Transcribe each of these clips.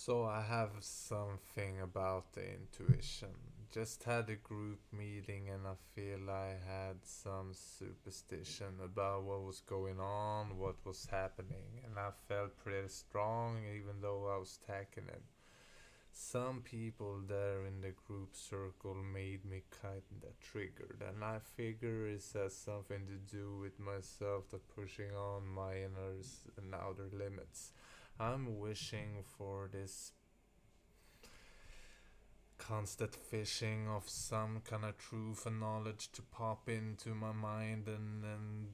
So I have something about the intuition. Just had a group meeting and I feel I had some superstition about what was going on, what was happening, and I felt pretty strong even though I was taking it. Some people there in the group circle made me kinda triggered, and I figure it has something to do with myself that pushing on my inner and outer limits. I'm wishing for this constant fishing of some kind of truth and knowledge to pop into my mind, and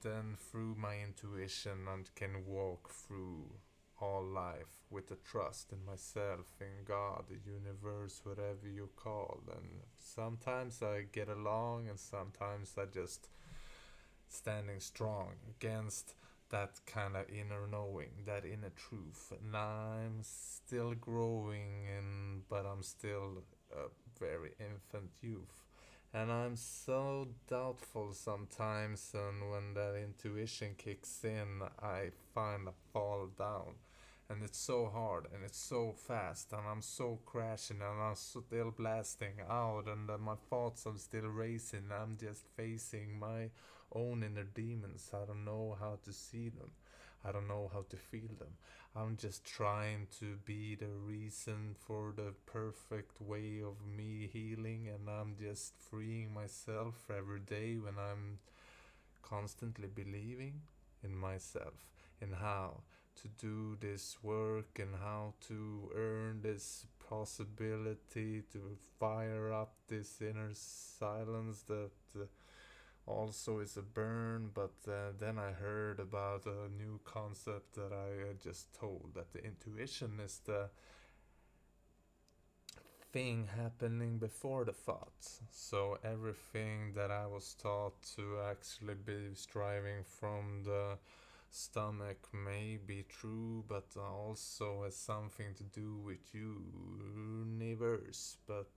then through my intuition I can walk through all life with a trust in myself, in God, the universe, whatever you call. And sometimes I get along, and sometimes I just standing strong against that kind of inner knowing, that inner truth. And I'm still growing, but I'm still a very infant youth. And I'm so doubtful sometimes, and when that intuition kicks in, I find I fall down. And it's so hard and it's so fast, and I'm so crashing, and I'm still blasting out, and my thoughts are still racing. I'm just facing my own inner demons. I don't know how to see them. I don't know how to feel them. I'm just trying to be the reason for the perfect way of me healing, and I'm just freeing myself every day when I'm constantly believing in myself, in how to do this work and how to earn this possibility to fire up this inner silence that also is a burn. But then I heard about a new concept that I just told, that the intuition is the thing happening before the thoughts. So everything that I was taught to actually be striving from the stomach may be true, but also has something to do with universe. But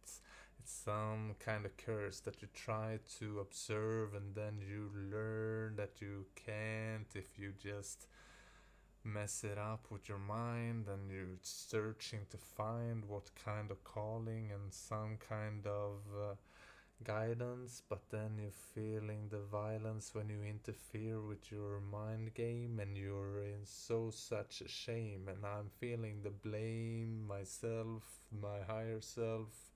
it's some kind of curse that you try to observe, and then you learn that you can't if you just mess it up with your mind, and you're searching to find what kind of calling and some kind of guidance, but then you're feeling the violence when you interfere with your mind game, and you're in so such a shame. And I'm feeling the blame myself, my higher self,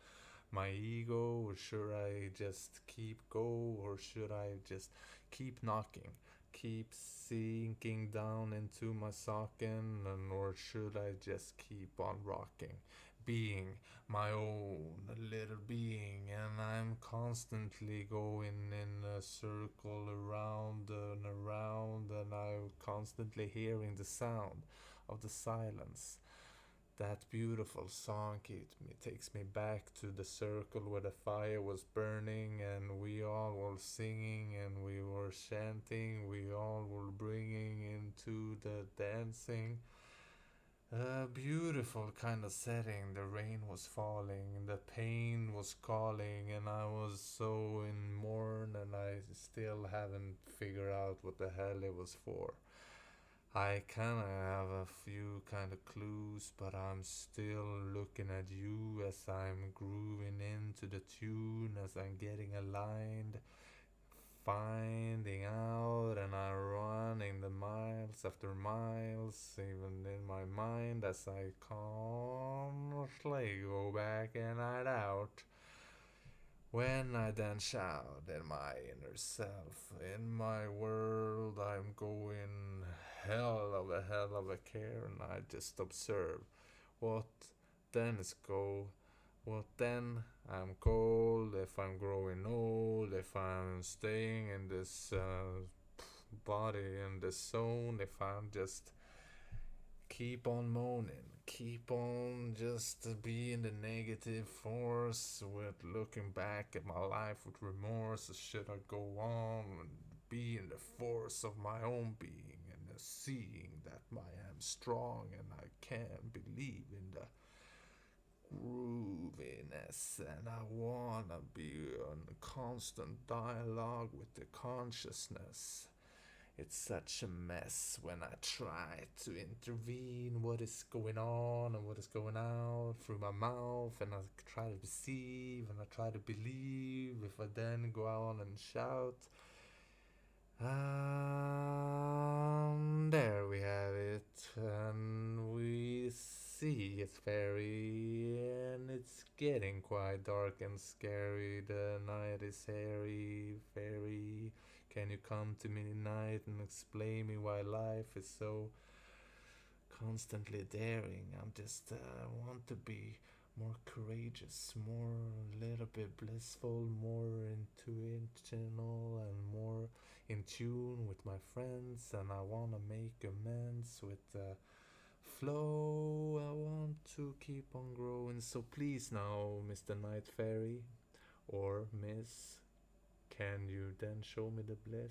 my ego. Or should I just keep go, or should I just keep knocking, keep sinking down into my socket, and or should I just keep on rocking, being my own little being? And I'm constantly going in a circle around and around, and I'm constantly hearing the sound of the silence. That beautiful song takes me back to the circle where the fire was burning, and we all were singing and we were chanting. We all were bringing into the dancing. A beautiful kind of setting. The rain was falling, the pain was calling, and I was so in mourn, and I still haven't figured out what the hell it was for. I kind of have a few kind of clues, but I'm still looking at you as I'm grooving into the tune, as I'm getting aligned, finding out, and I'm running the miles after miles, even in my mind, as I constantly go back and out. When I then shout in my inner self, in my world, I'm going hell of a care, and I just observe what then is go, what then I'm cold, if I'm growing old, if I'm staying in this body, in this zone, if I'm just keep on moaning, keep on just being the negative force with looking back at my life with remorse. Should I go on and be in the force of my own being, and seeing that I am strong and I can believe in the grooviness, and I wanna be in constant dialogue with the consciousness, It's such a mess when I try to intervene what is going on and what is going out through my mouth, and I try to deceive and I try to believe. If I then go on and shout, there we have it, and we see it, fairy, and it's getting quite dark and scary. The night is hairy, fairy. Can you come to me tonight and explain me why life is so constantly daring? I'm just want to be more courageous, more a little bit blissful, more intuitional, and more in tune with my friends. And I want to make amends with the flow. I want to keep on growing. So please now, Mr. Night Fairy or Miss, can you then show me the bliss?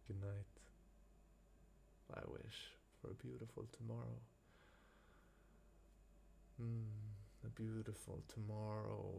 Good night. I wish for a beautiful tomorrow. A beautiful tomorrow